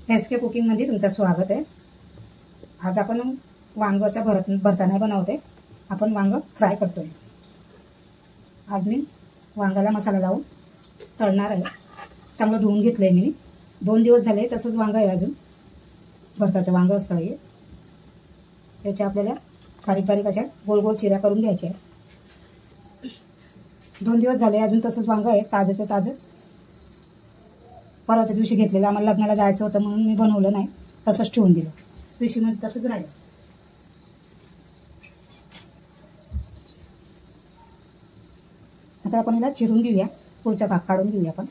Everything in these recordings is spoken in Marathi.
एस के कुकिंगमध्ये तुमचं स्वागत आहे। आज आपण वांग्याचा भरता बनवते। आपण वांग फ्राय करतोय। आज मी वांगाला मसाला लावून तळणार आहे। चांगलं धुवून घेतलंय मी। 2 दिवस झाले तसंच वांग आहे अजून। भरताचं वांग असतं हे। याचे आपल्याला बारीक बारीक अशा गोल गोल चिऱ्या करून घ्यायच्या आहे। 2 दिवस झाले अजून तसंच वांग आहे, ताजंचं ताजं। परवाच्या दिवशी घेतलेलं, आम्हाला लग्नाला जायचं होतं म्हणून मी बनवलं नाही, तसंच ठेवून दिलं। पिशवीमध्ये तसंच राहिलं। आता आपण याला चिरून घेऊया, पुढचा भाग काढून घेऊया आपण।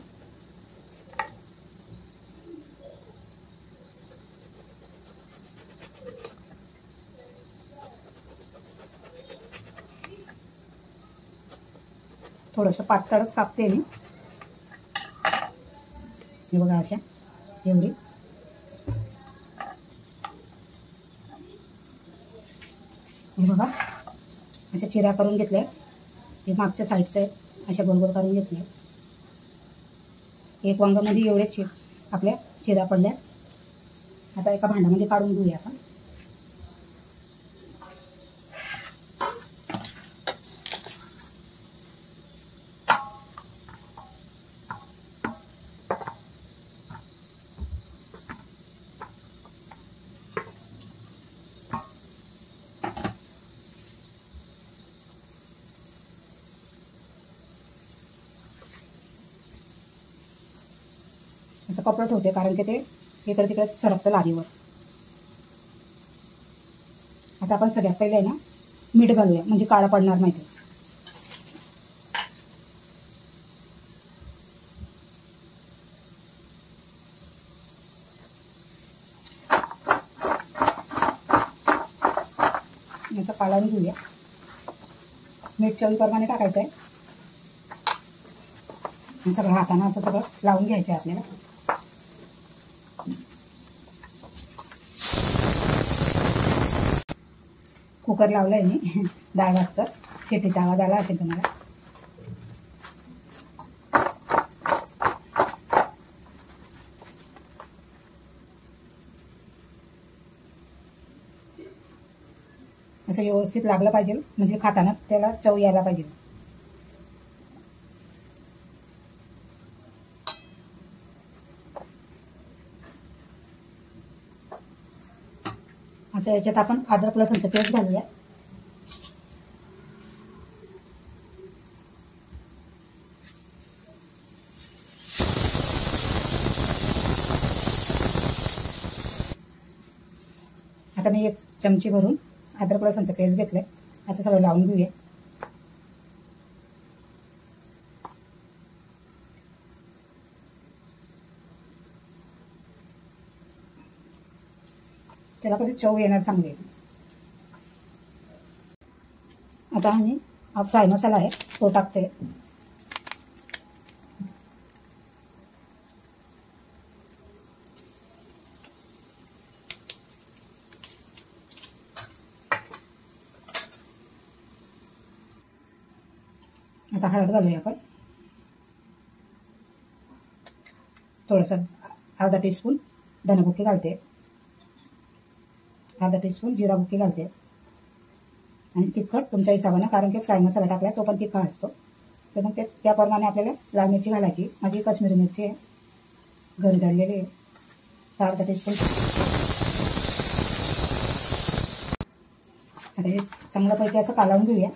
थोडंसं पातळच कापते मी। हे बघा अशा एवढी। हे बघा अशा चिरा करून घेतल्या। हे मागच्या साईडचे अशा गोल गोल करून घेतले। एक वांगामध्ये एवढे आपल्या चिरा पडल्या। आता एका भांड्यामध्ये काढून घेऊया आपण। असं कपडा ठेवते कारण की ते इकडे तिकडे सरकतं लादीवर। आता आपण सगळ्यात पहिले आहे ना मीठ घालूया, म्हणजे काळा पडणार नाही। याचा काढून घेऊया। मीठ चवीप्रमाणे टाकायचं आहे। सगळं हाताने असं सगळं लावून घ्यायचं आहे आपल्याला। कुकर लावलाय मी, डाळ भातचा शिट्टीचा आवाज आला असेल तुम्हाला। असं व्यवस्थित लागलं पाहिजे, म्हणजे खाताना त्याला चव यायला पाहिजे। आता याच्यात आपण अद्रक लसूणचं पेस्ट घालूया। आता मी 1 चमची भरून अद्रक लसूणचं पेस्ट घेतलंय। असं सगळं लावून घेऊया। त्याला कशी चव येणार चांगली। आता आम्ही हा फ्राय मसाला आहे तो टाकते। आता हळद घालूया आपण। थोडंसं अर्धा टीस्पून धनेपूड घालते, अर्धा टीस्पून जिरा बुक्की घालते, आणि तिखट तुमच्या हिशोबाने, कारण की फ्राय मसाला टाकला तो पण तिखट असतो, तर मग त्याप्रमाणे आपल्याला लाल मिरची घालायची। माझी काश्मीरी मिरची आहे, घरी दळलेली आहे, अर्धा टीस्पून। आता हे चांगल्यापैकी असं कालवून घेऊया।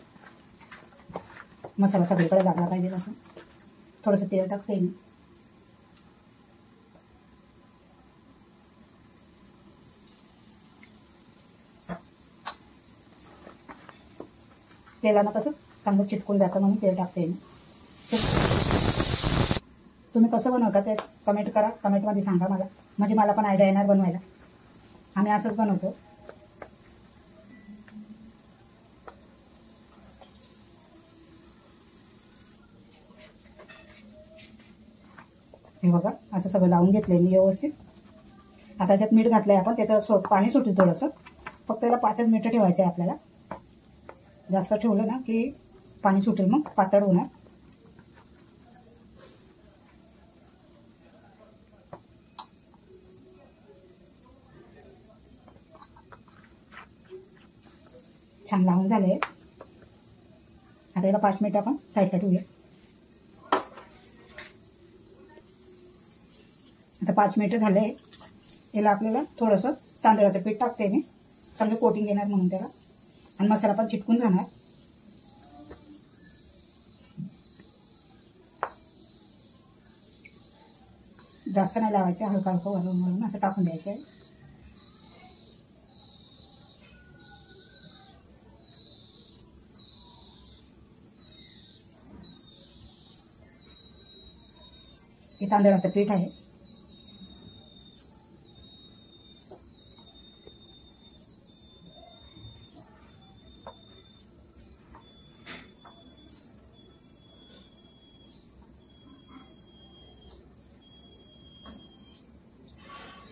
मसाला सगळीकडे लागला पाहिजे असं। थोडंसं तेल टाकते मी। तेलानं कसं चांगलं चिटकून जातं म्हणून तेल टाकते मी। तुम्ही कसं बनवता ते कमेंट करा, कमेंटमध्ये सांगा मला, म्हणजे मला पण आयडिया येणार बनवायला। आम्ही असंच बनवतो। हे बघा असं सगळं लावून घेतलंय मी व्यवस्थित। आता त्याच्यात मीठ घातलंय आपण, त्याचं पाणी सुटेल थोडंसं, फक्त त्याला 5 मिनिटं ठेवायचं आहे आपल्याला। जास्त ठेवलं ना की पाणी सुटेल, मग पातळ होणार। छान लावून झाले. आता याला 5 मिनिट आपण साईडला ठेवूया. आता 5 मिनिट झाले. याला आपल्याला थोडंसं तांदळाचं पीठ टाकते मी, चांगलं कोटिंग येणार म्हणून त्याला, आणि मसाला पण चिटकून जाणार. जास्त नाही लावायचं, हलका हलका वरून वरून असं टाकून द्यायचं आहे. हे तांदळाचं पीठ आहे.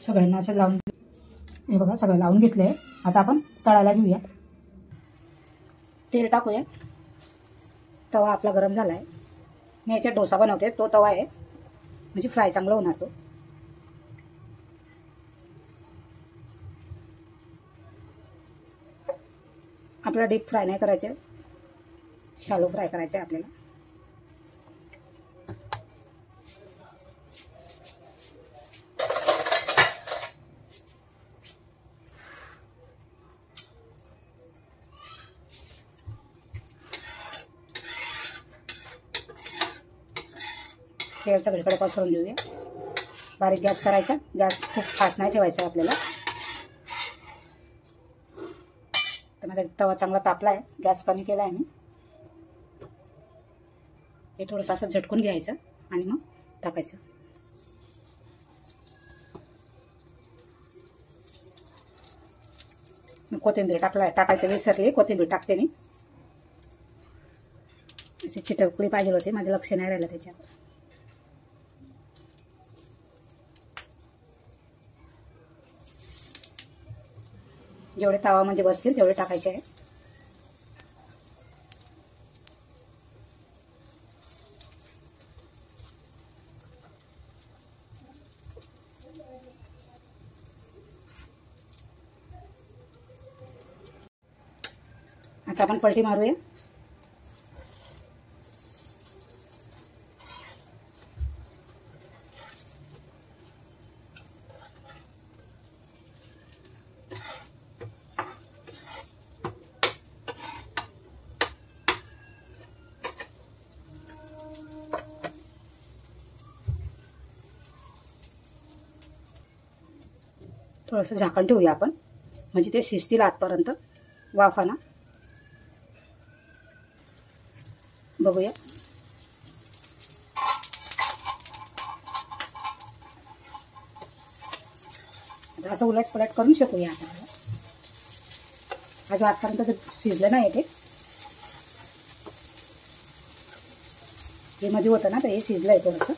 सगळ्यांना असं लावून, हे बघा सगळं लावून घेतलं आहे. आता आपण तळायला घेऊया. तेल टाकूया. तवा आपला गरम झाला आहे. मी याच्यात डोसा बनवते, तो तवा आहे, म्हणजे फ्राय चांगलं होणार तो. आपल्याला डीप फ्राय नाही करायचं, शॅलो फ्राय करायचं आहे आपल्याला. तेल सगळीकडे पसरून देऊया. बारीक गॅस करायचा, गॅस खूप फास्ट नाही ठेवायचा आपल्याला. तर माझा तवा चांगला तापला आहे, गॅस कमी केला आहे मी. हे थोडंसं असं झटकून घ्यायचं आणि मग टाकायचं. कोथिंबीर टाकायचं विसरले, कोथिंबीर टाकते मी. अशी चिटकली पाहिजे होते, माझं लक्ष नाही राहिलं त्याच्यावर. जेवढे तवा म्हणजे बसतील तेवढे टाकायचे आहे. आता आपण पलटी मारूया. थोडंसं झाकण ठेवूया आपण, म्हणजे ते शिजतील आतपर्यंत वाफाना. बघूया. आता असं उलट पलट करून शकूया. आता अजून आतपर्यंत तर शिजलं नाही ते. हे मध्ये होतं ना, तर हे शिजलं आहे थोडंसं.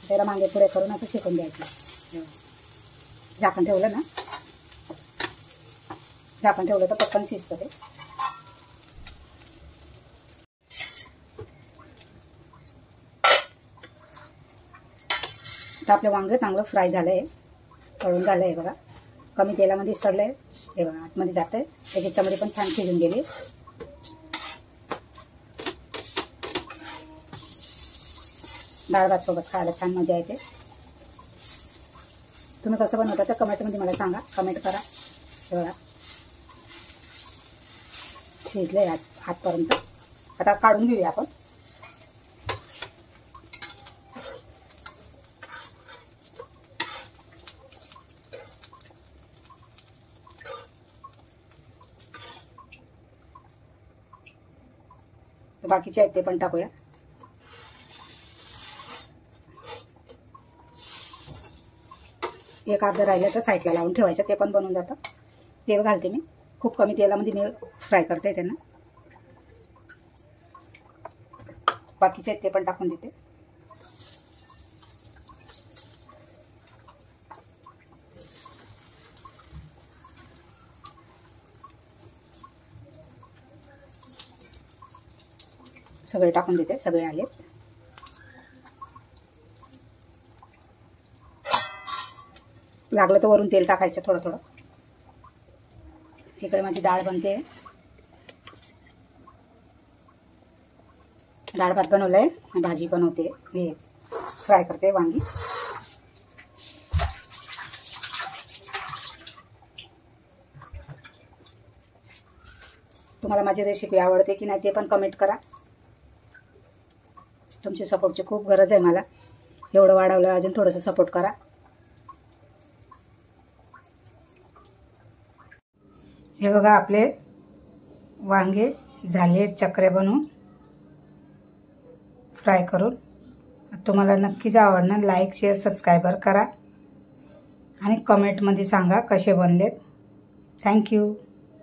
त्याला मागे पुढे करून असं शेकून द्यायचं. झाकण ठेवलं ना, झाकण ठेवलं तर पटकन शिजतं ते. आता आपलं वांगं चांगलं फ्राय झालं आहे, तळून झालं आहे बघा. कमी तेलामध्ये सडलं आहे, हे बघा आतमध्ये जातं आहे. त्याच्यामध्ये पण छान शिजून गेली. डाळ भात सोबत खायला छान मजा येते. तुम्ही कसं बनवता तर कमेंटमध्ये मला सांगा, कमेंट करा. हे बघा शिजलं आहे आतपर्यंत. आता काढून घेऊया आपण. बाकीचे आहेत ते पण टाकूया. एक अर्ध राहिलं तर साईडला लावून ठेवायचं, ते पण बनवून जातं. तेल घालते मी, खूप कमी तेलामध्ये मी फ्राय करते त्यांना. बाकीचे आहेत ते पण टाकून देते. सगळे टाकून देते, सगळे आलेत. लागलं तर वरून तेल टाकायचं थोडं थोडं. इकडे माझी डाळ बनते. डाळ भात बनवलाय, भाजी बनवते, हे फ्राय करते वांगी. तुम्हाला माझी रेसिपी आवडते की नाही ते पण कमेंट करा. तुमची सपोर्टची खूप गरज आहे मला. एवढं वाढवलं, अजून थोडंसं सपोर्ट करा. हे बघा आपले वांगे झाले चक्रे बनवून, फ्राय करून. तुम्हाला नक्कीच आवडणार. लाईक, शेअर, सबस्क्राईबर करा आणि कमेंटमध्ये सांगा कसे बनलेत. थँक्यू.